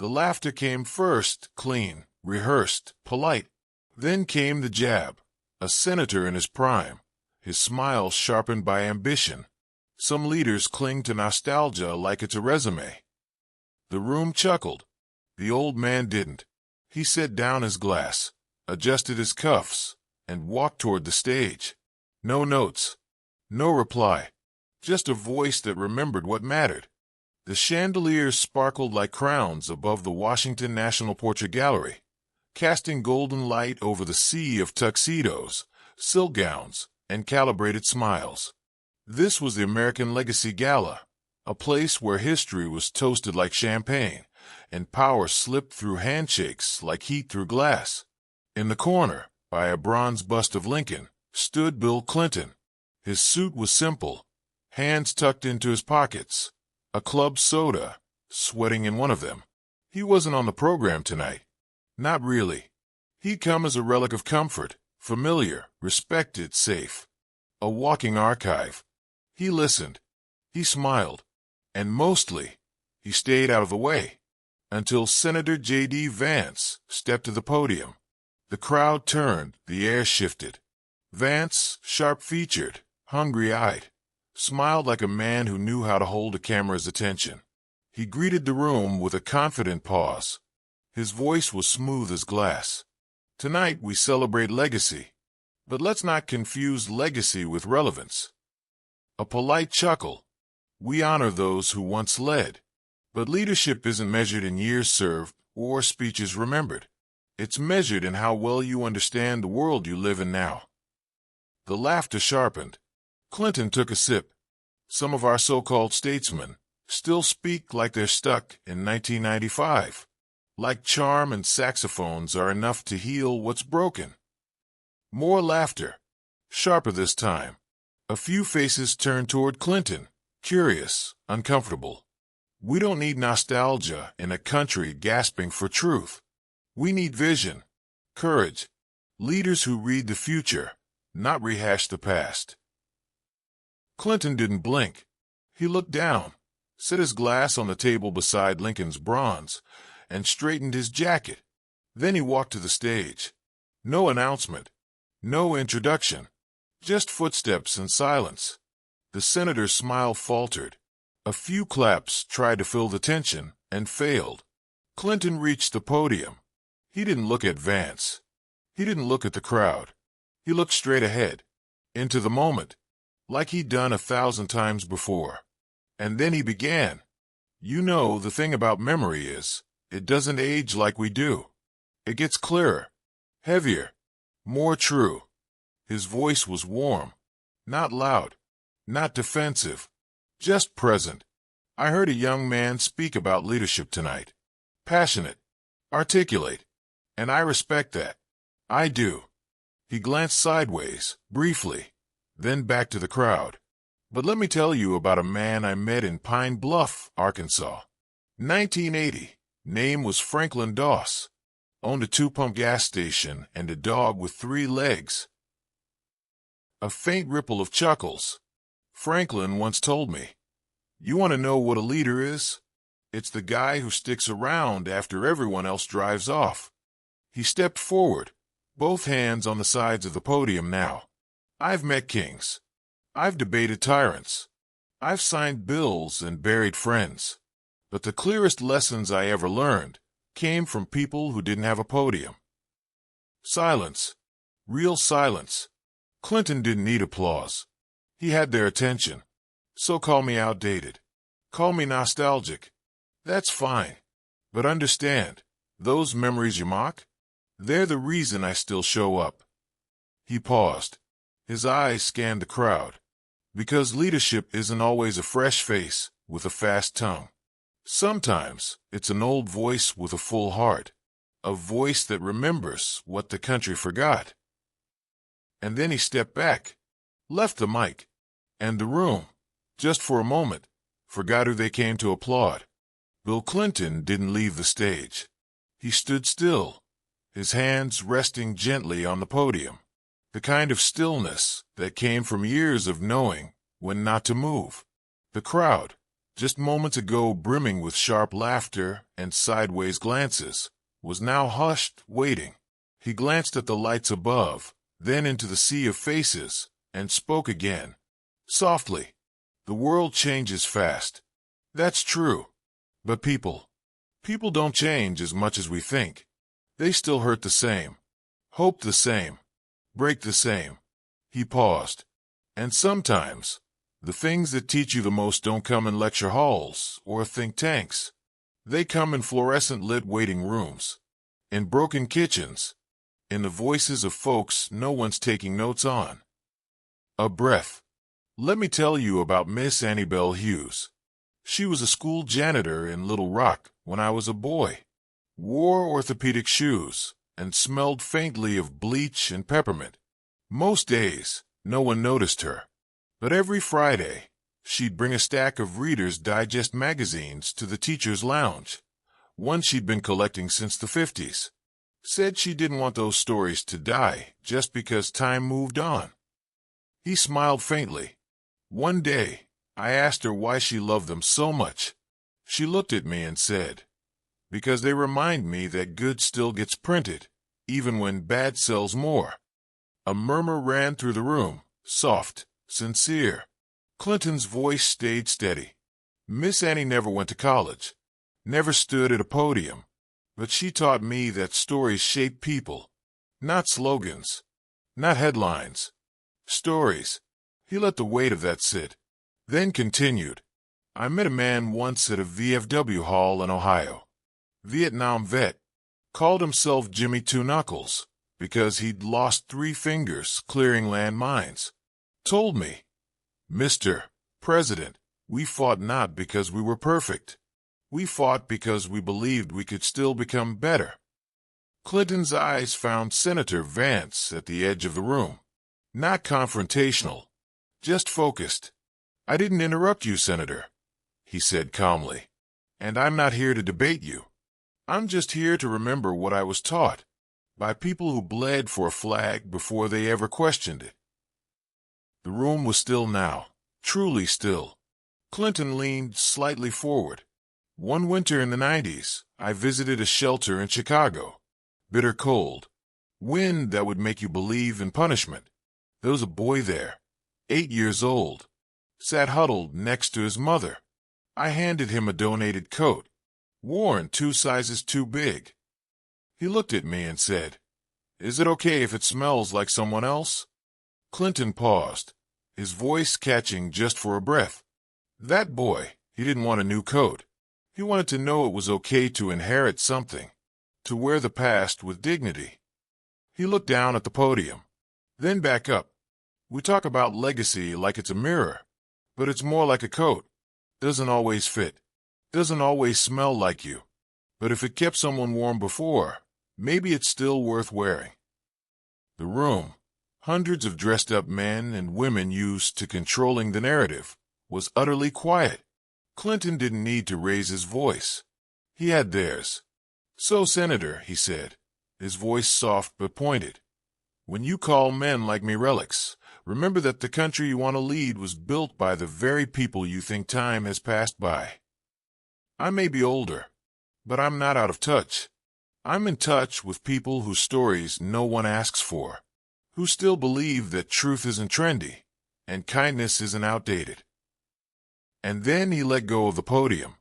The laughter came first, clean, rehearsed, polite. Then came the jab, a senator in his prime, his smile sharpened by ambition. Some leaders cling to nostalgia like it's a resume. The room chuckled. The old man didn't. He set down his glass, adjusted his cuffs, and walked toward the stage. No notes. No reply. Just a voice that remembered what mattered. The chandeliers sparkled like crowns above the Washington National Portrait Gallery, casting golden light over the sea of tuxedos, silk gowns, and calibrated smiles. This was the American Legacy Gala, a place where history was toasted like champagne, and power slipped through handshakes like heat through glass. In the corner, by a bronze bust of Lincoln, stood Bill Clinton. His suit was simple, hands tucked into his pockets, a club soda, sweating in one of them. He wasn't on the program tonight. Not really. He'd come as a relic of comfort, familiar, respected, safe. A walking archive. He listened. He smiled. And mostly, he stayed out of the way. Until Senator J.D. Vance stepped to the podium. The crowd turned, the air shifted. Vance, sharp-featured, hungry-eyed, smiled like a man who knew how to hold a camera's attention. He greeted the room with a confident pause. His voice was smooth as glass. Tonight we celebrate legacy, but let's not confuse legacy with relevance. A polite chuckle. We honor those who once led, but leadership isn't measured in years served or speeches remembered. It's measured in how well you understand the world you live in now. The laughter sharpened. Clinton took a sip. Some of our so-called statesmen still speak like they're stuck in 1995. Like charm and saxophones are enough to heal what's broken. More laughter. Sharper this time. A few faces turned toward Clinton, curious, uncomfortable. We don't need nostalgia in a country gasping for truth. We need vision, courage, leaders who read the future, not rehash the past. Clinton didn't blink. He looked down, set his glass on the table beside Lincoln's bronze, and straightened his jacket. Then he walked to the stage. No announcement, no introduction, just footsteps and silence. The senator's smile faltered. A few claps tried to fill the tension and failed. Clinton reached the podium. He didn't look at Vance. He didn't look at the crowd. He looked straight ahead, into the moment, like he'd done 1,000 times before. And then he began. You know, the thing about memory is, it doesn't age like we do. It gets clearer, heavier, more true. His voice was warm, not loud, not defensive, just present. I heard a young man speak about leadership tonight. Passionate, articulate, and I respect that. I do. He glanced sideways, briefly, then back to the crowd. But let me tell you about a man I met in Pine Bluff, Arkansas. 1980. Name was Franklin Doss. Owned a 2-pump gas station and a dog with 3 legs. A faint ripple of chuckles. Franklin once told me, "You want to know what a leader is? It's the guy who sticks around after everyone else drives off." He stepped forward, both hands on the sides of the podium now. I've met kings. I've debated tyrants. I've signed bills and buried friends. But the clearest lessons I ever learned came from people who didn't have a podium. Silence. Real silence. Clinton didn't need applause. He had their attention. So call me outdated. Call me nostalgic. That's fine. But understand, those memories you mock, they're the reason I still show up. He paused. His eyes scanned the crowd. Because leadership isn't always a fresh face with a fast tongue. Sometimes it's an old voice with a full heart, a voice that remembers what the country forgot. And then he stepped back, left the mic, and the room, just for a moment, forgot who they came to applaud. Bill Clinton didn't leave the stage. He stood still, his hands resting gently on the podium, the kind of stillness that came from years of knowing when not to move. The crowd, just moments ago brimming with sharp laughter and sideways glances, was now hushed, waiting. He glanced at the lights above, then into the sea of faces, and spoke again. Softly. The world changes fast. That's true. But people don't change as much as we think. They still hurt the same, hope the same, break the same. He paused. And sometimes, the things that teach you the most don't come in lecture halls or think tanks. They come in fluorescent-lit waiting rooms, in broken kitchens, in the voices of folks no one's taking notes on. A breath. Let me tell you about Miss Annabelle Hughes. She was a school janitor in Little Rock when I was a boy, wore orthopedic shoes, and smelled faintly of bleach and peppermint. Most days, no one noticed her. But every Friday, she'd bring a stack of Reader's Digest magazines to the teacher's lounge, one she'd been collecting since the 50s. Said she didn't want those stories to die just because time moved on. He smiled faintly. One day, I asked her why she loved them so much. She looked at me and said, "Because they remind me that good still gets printed, even when bad sells more." A murmur ran through the room, soft, sincere. Clinton's voice stayed steady. Miss Annie never went to college, never stood at a podium, but she taught me that stories shape people, not slogans, not headlines. Stories. He let the weight of that sit, then continued. I met a man once at a VFW hall in Ohio. Vietnam vet. Called himself Jimmy Two Knuckles because he'd lost 3 fingers clearing landmines. Told me, "Mr. President, we fought not because we were perfect. We fought because we believed we could still become better." Clinton's eyes found Senator Vance at the edge of the room. Not confrontational, just focused. "I didn't interrupt you, Senator," he said calmly. "And I'm not here to debate you. I'm just here to remember what I was taught by people who bled for a flag before they ever questioned it." The room was still now, truly still. Clinton leaned slightly forward. "One winter in the 90s, I visited a shelter in Chicago. Bitter cold. Wind that would make you believe in punishment. There was a boy there, 8 years old, sat huddled next to his mother. I handed him a donated coat, worn 2 sizes too big. He looked at me and said, 'Is it okay if it smells like someone else?'" Clinton paused, his voice catching just for a breath. That boy, he didn't want a new coat. He wanted to know it was okay to inherit something, to wear the past with dignity. He looked down at the podium, then back up. "We talk about legacy like it's a mirror, but it's more like a coat. Doesn't always fit, doesn't always smell like you. But if it kept someone warm before, maybe it's still worth wearing." The room, hundreds of dressed-up men and women used to controlling the narrative, was utterly quiet. Clinton didn't need to raise his voice. He had theirs. "So, Senator," he said, his voice soft but pointed, "when you call men like me relics, remember that the country you want to lead was built by the very people you think time has passed by. I may be older, but I'm not out of touch. I'm in touch with people whose stories no one asks for, who still believe that truth isn't trendy and kindness isn't outdated." And then he let go of the podium.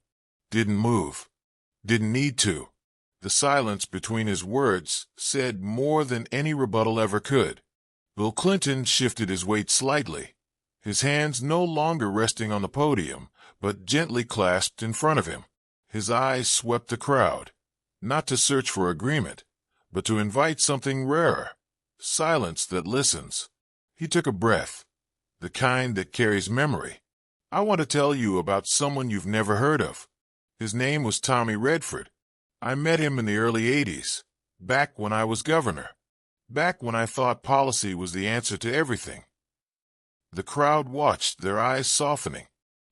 Didn't move. Didn't need to. The silence between his words said more than any rebuttal ever could. Bill Clinton shifted his weight slightly, his hands no longer resting on the podium, but gently clasped in front of him. His eyes swept the crowd, not to search for agreement, but to invite something rarer, silence that listens. He took a breath, the kind that carries memory. "I want to tell you about someone you've never heard of. His name was Tommy Redford. I met him in the early 80s, back when I was governor, back when I thought policy was the answer to everything." The crowd watched, their eyes softening.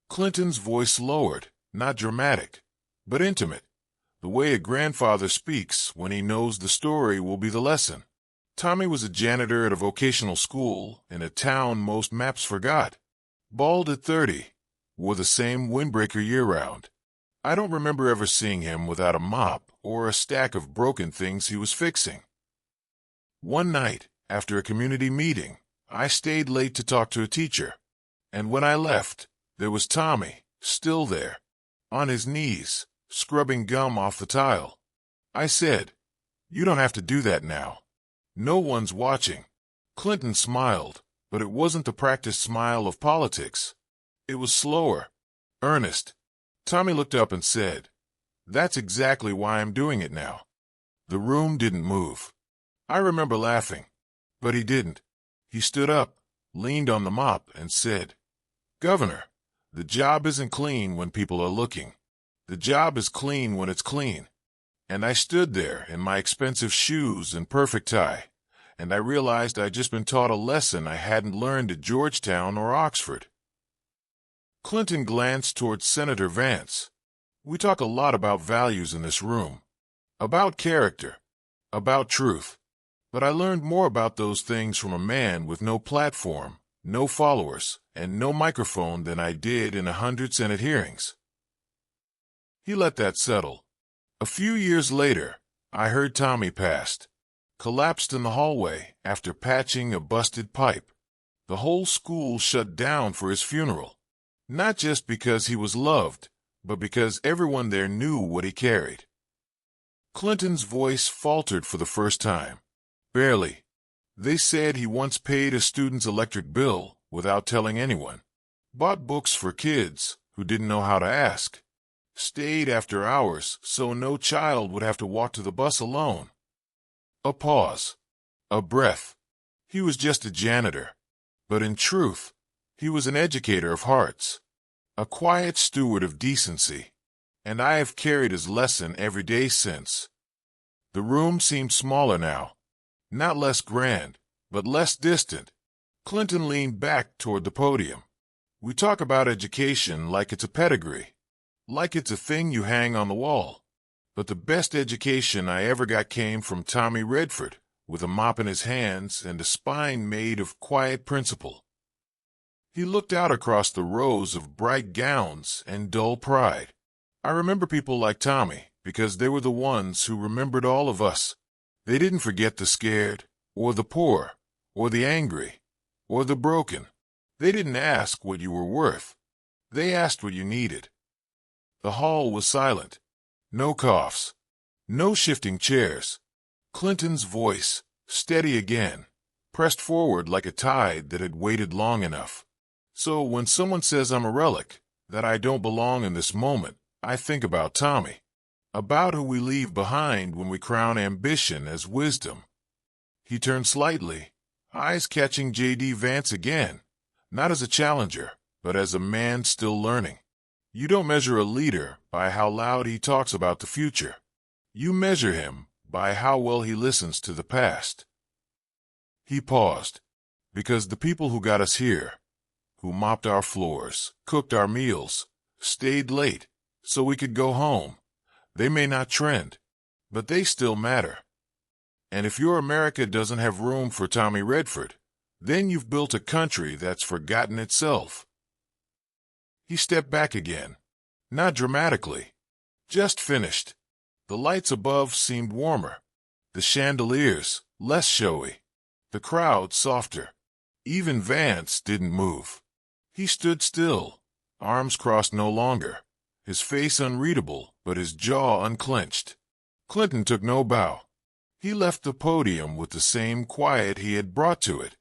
Clinton's voice lowered, not dramatic, but intimate, the way a grandfather speaks when he knows the story will be the lesson. Tommy was a janitor at a vocational school in a town most maps forgot. Bald at 30, wore the same windbreaker year-round. I don't remember ever seeing him without a mop or a stack of broken things he was fixing. One night, after a community meeting, I stayed late to talk to a teacher, and when I left, there was Tommy, still there, on his knees, scrubbing gum off the tile. I said, "You don't have to do that now. No one's watching." Clinton smiled, but it wasn't the practiced smile of politics. It was slower, earnest. Tommy looked up and said, "That's exactly why I'm doing it now." The room didn't move. I remember laughing, but he didn't. He stood up, leaned on the mop, and said, "Governor, the job isn't clean when people are looking. The job is clean when it's clean." And I stood there in my expensive shoes and perfect tie, and I realized I'd just been taught a lesson I hadn't learned at Georgetown or Oxford. Clinton glanced towards Senator Vance. We talk a lot about values in this room, about character, about truth. But I learned more about those things from a man with no platform, no followers, and no microphone than I did in 100 Senate hearings. He let that settle. A few years later, I heard Tommy passed, collapsed in the hallway after patching a busted pipe. The whole school shut down for his funeral, not just because he was loved, but because everyone there knew what he carried. Clinton's voice faltered for the first time. Barely. They said he once paid a student's electric bill without telling anyone, bought books for kids who didn't know how to ask, stayed after hours so no child would have to walk to the bus alone. A pause. A breath. He was just a janitor. But in truth, he was an educator of hearts, a quiet steward of decency, and I have carried his lesson every day since. The room seemed smaller now. Not less grand, but less distant. Clinton leaned back toward the podium. We talk about education like it's a pedigree, like it's a thing you hang on the wall. But the best education I ever got came from Tommy Redford, with a mop in his hands and a spine made of quiet principle. He looked out across the rows of bright gowns and dull pride. I remember people like Tommy because they were the ones who remembered all of us. They didn't forget the scared, or the poor, or the angry, or the broken. They didn't ask what you were worth. They asked what you needed. The hall was silent. No coughs. No shifting chairs. Clinton's voice, steady again, pressed forward like a tide that had waited long enough. So when someone says I'm a relic, that I don't belong in this moment, I think about Tommy. About who we leave behind when we crown ambition as wisdom. He turned slightly, eyes catching J.D. Vance again, not as a challenger, but as a man still learning. You don't measure a leader by how loud he talks about the future. You measure him by how well he listens to the past. He paused, because the people who got us here, who mopped our floors, cooked our meals, stayed late so we could go home, they may not trend, but they still matter. And if your America doesn't have room for Tommy Redford, then you've built a country that's forgotten itself. He stepped back again, not dramatically, just finished. The lights above seemed warmer, the chandeliers less showy, the crowd softer. Even Vance didn't move. He stood still, arms crossed no longer, his face unreadable but his jaw unclenched. Clinton took no bow. He left the podium with the same quiet he had brought to it,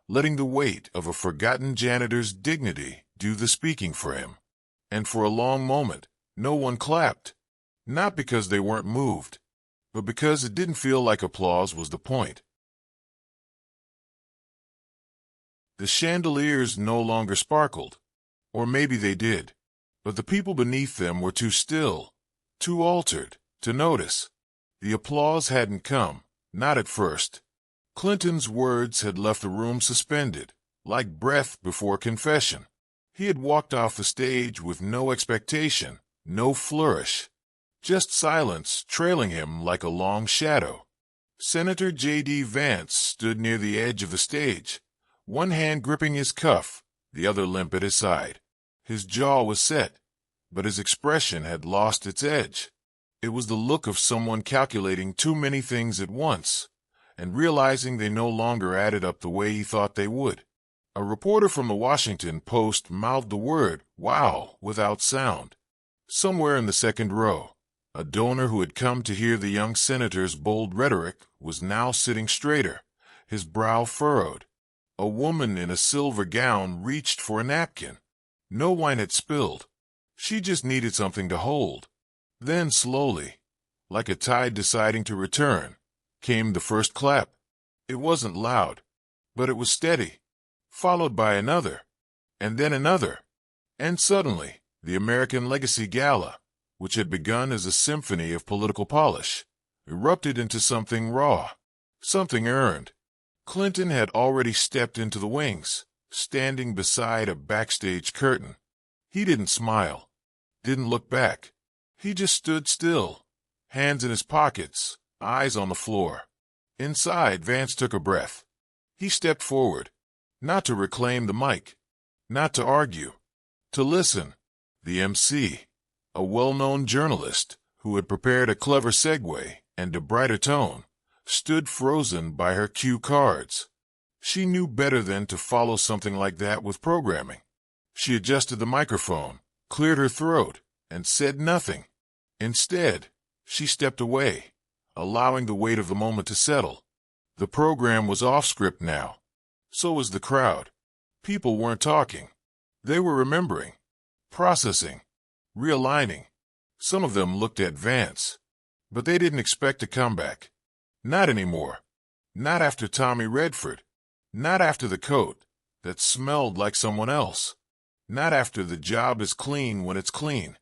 letting the weight of a forgotten janitor's dignity do the speaking for him. And for a long moment, no one clapped, not because they weren't moved, but because it didn't feel like applause was the point. The chandeliers no longer sparkled, or maybe they did, but the people beneath them were too still, too altered, to notice. The applause hadn't come, not at first. Clinton's words had left the room suspended, like breath before confession. He had walked off the stage with no expectation, no flourish, just silence trailing him like a long shadow. Senator J.D. Vance stood near the edge of the stage, one hand gripping his cuff, the other limp at his side. His jaw was set, but his expression had lost its edge. It was the look of someone calculating too many things at once and realizing they no longer added up the way he thought they would. A reporter from the Washington Post mouthed the word, "Wow," without sound. Somewhere in the second row, a donor who had come to hear the young senator's bold rhetoric was now sitting straighter, his brow furrowed. A woman in a silver gown reached for a napkin. No wine had spilled. She just needed something to hold. Then slowly, like a tide deciding to return, came the first clap. It wasn't loud, but it was steady, followed by another, and then another. And suddenly, the American Legacy Gala, which had begun as a symphony of political polish, erupted into something raw, something earned. Clinton had already stepped into the wings, standing beside a backstage curtain. He didn't smile, didn't look back. He just stood still, hands in his pockets, eyes on the floor. Inside, Vance took a breath. He stepped forward, not to reclaim the mic, not to argue, to listen. The MC, a well-known journalist who had prepared a clever segue and a brighter tone, stood frozen by her cue cards. She knew better than to follow something like that with programming. She adjusted the microphone, cleared her throat, and said nothing. Instead, she stepped away, allowing the weight of the moment to settle. The program was off script now. So was the crowd. People weren't talking. They were remembering, processing, realigning. Some of them looked at Vance, but they didn't expect a comeback. Not anymore. Not after Tommy Redford. Not after the coat that smelled like someone else. Not after the job is clean when it's clean.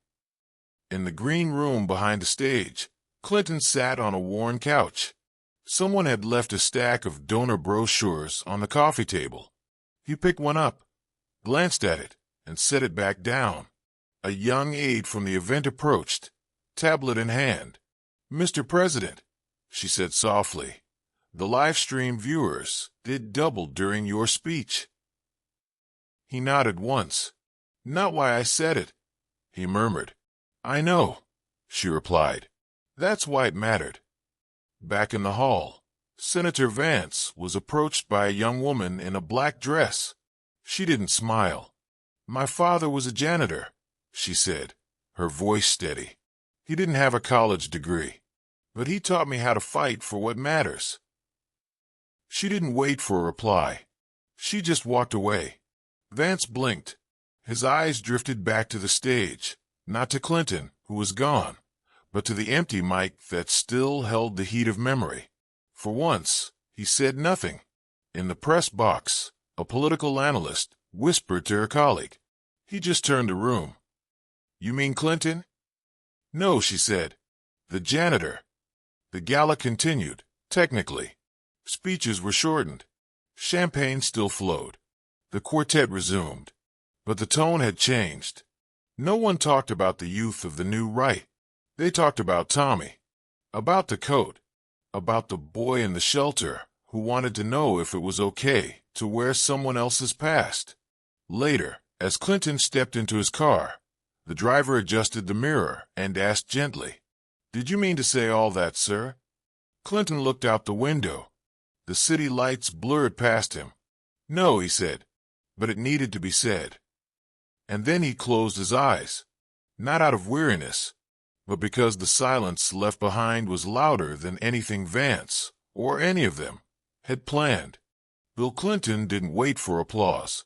In the green room behind the stage, Clinton sat on a worn couch. Someone had left a stack of donor brochures on the coffee table. He picked one up, glanced at it, and set it back down. A young aide from the event approached, tablet in hand. "Mr. President," she said softly, "the live stream viewers did double during your speech." He nodded once. "Not why I said it," he murmured. "I know," she replied. "That's why it mattered." Back in the hall, Senator Vance was approached by a young woman in a black dress. She didn't smile. "My father was a janitor," she said, her voice steady. "He didn't have a college degree, but he taught me how to fight for what matters." She didn't wait for a reply. She just walked away. Vance blinked. His eyes drifted back to the stage, not to Clinton, who was gone, but to the empty mic that still held the heat of memory. For once, he said nothing. In the press box, a political analyst whispered to her colleague. He just turned the room. "You mean Clinton?" "No," she said. "The janitor." The gala continued, technically. Speeches were shortened. Champagne still flowed. The quartet resumed. But the tone had changed. No one talked about the youth of the new right. They talked about Tommy, about the coat, about the boy in the shelter who wanted to know if it was okay to wear someone else's past. Later, as Clinton stepped into his car, the driver adjusted the mirror and asked gently, "Did you mean to say all that, sir?" Clinton looked out the window. The city lights blurred past him. "No," he said, "but it needed to be said." And then he closed his eyes, not out of weariness, but because the silence left behind was louder than anything Vance, or any of them, had planned. Bill Clinton didn't wait for applause.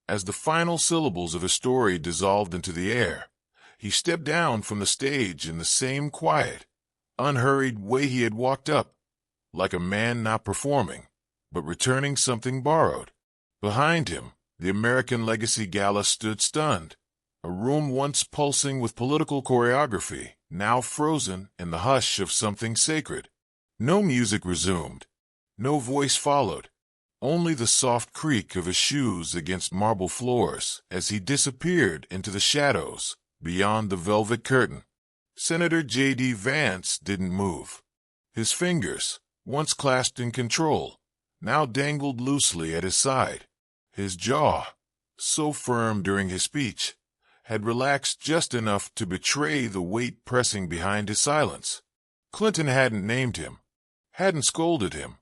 As the final syllables of his story dissolved into the air, he stepped down from the stage in the same quiet, unhurried way he had walked up, like a man not performing, but returning something borrowed. Behind him, the American Legacy Gala stood stunned, a room once pulsing with political choreography, now frozen in the hush of something sacred. No music resumed. No voice followed. Only the soft creak of his shoes against marble floors as he disappeared into the shadows beyond the velvet curtain. Senator J.D. Vance didn't move. His fingers, once clasped in control, now dangled loosely at his side. His jaw, so firm during his speech, had relaxed just enough to betray the weight pressing behind his silence. Clinton hadn't named him, hadn't scolded him,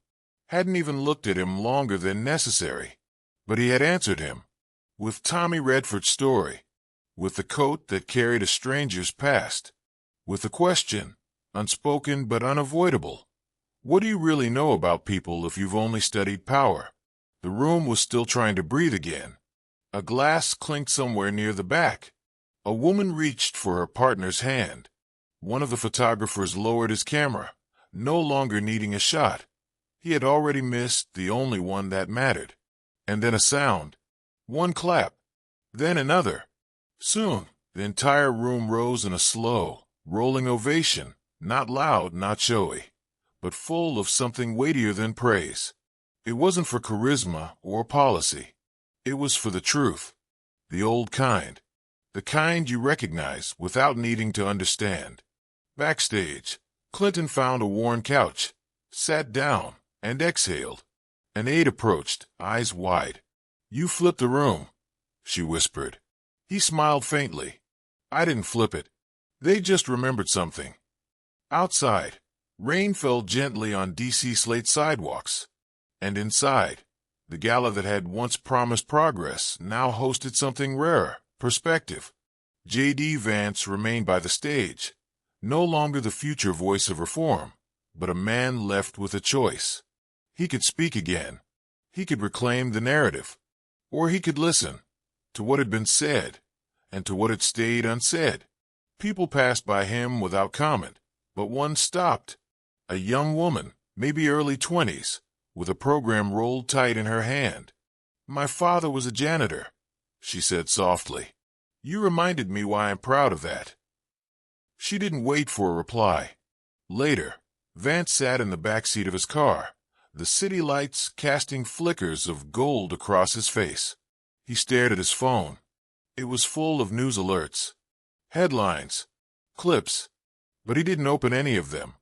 hadn't even looked at him longer than necessary, but he had answered him, with Tommy Redford's story, with the coat that carried a stranger's past, with the question, unspoken but unavoidable. What do you really know about people if you've only studied power? The room was still trying to breathe again. A glass clinked somewhere near the back. A woman reached for her partner's hand. One of the photographers lowered his camera, no longer needing a shot. He had already missed the only one that mattered. And then a sound. One clap. Then another. Soon, the entire room rose in a slow, rolling ovation, not loud, not showy, but full of something weightier than praise. It wasn't for charisma or policy. It was for the truth. The old kind. The kind you recognize without needing to understand. Backstage, Clinton found a worn couch, sat down, and exhaled. An aide approached, eyes wide. "You flipped the room," she whispered. He smiled faintly. "I didn't flip it. They just remembered something." Outside, rain fell gently on D.C. slate sidewalks. And inside, the gala that had once promised progress now hosted something rarer, perspective. J.D. Vance remained by the stage, no longer the future voice of reform, but a man left with a choice. He could speak again. He could reclaim the narrative. Or he could listen to what had been said and to what had stayed unsaid. People passed by him without comment, but one stopped. A young woman, maybe early 20s, with a program rolled tight in her hand. "My father was a janitor," she said softly. "You reminded me why I'm proud of that." She didn't wait for a reply. Later, Vance sat in the back seat of his car, the city lights casting flickers of gold across his face. He stared at his phone. It was full of news alerts, headlines, clips, but he didn't open any of them.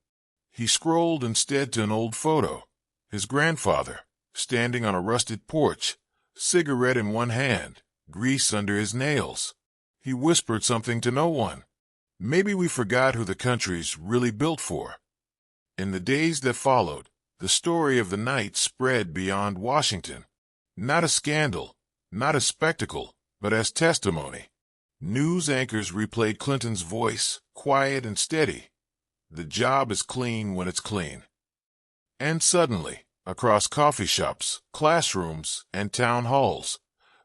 He scrolled instead to an old photo. His grandfather, standing on a rusted porch, cigarette in one hand, grease under his nails. He whispered something to no one. Maybe we forgot who the country's really built for. In the days that followed, the story of the night spread beyond Washington. Not a scandal, not a spectacle, but as testimony. News anchors replayed Clinton's voice, quiet and steady. "The job is clean when it's clean." And suddenly, across coffee shops, classrooms, and town halls,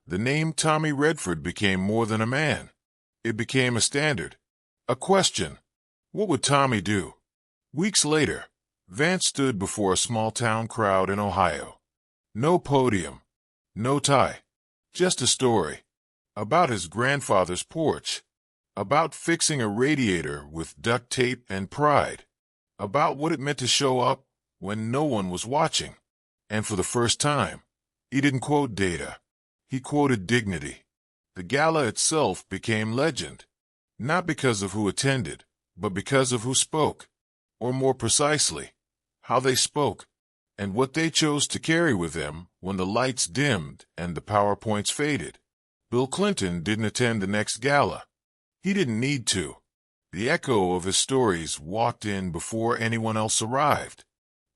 the name Tommy Redford became more than a man. It became a standard, a question. What would Tommy do? Weeks later, Vance stood before a small-town crowd in Ohio. No podium, no tie, just a story. About his grandfather's porch. About fixing a radiator with duct tape and pride. About what it meant to show up when no one was watching. And for the first time, he didn't quote data. He quoted dignity. The gala itself became legend, not because of who attended, but because of who spoke, or more precisely, how they spoke, and what they chose to carry with them when the lights dimmed and the PowerPoints faded. Bill Clinton didn't attend the next gala. He didn't need to. The echo of his stories walked in before anyone else arrived.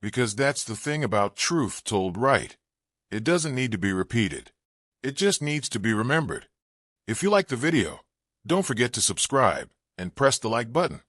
Because that's the thing about truth told right. It doesn't need to be repeated. It just needs to be remembered. If you like the video, don't forget to subscribe and press the like button.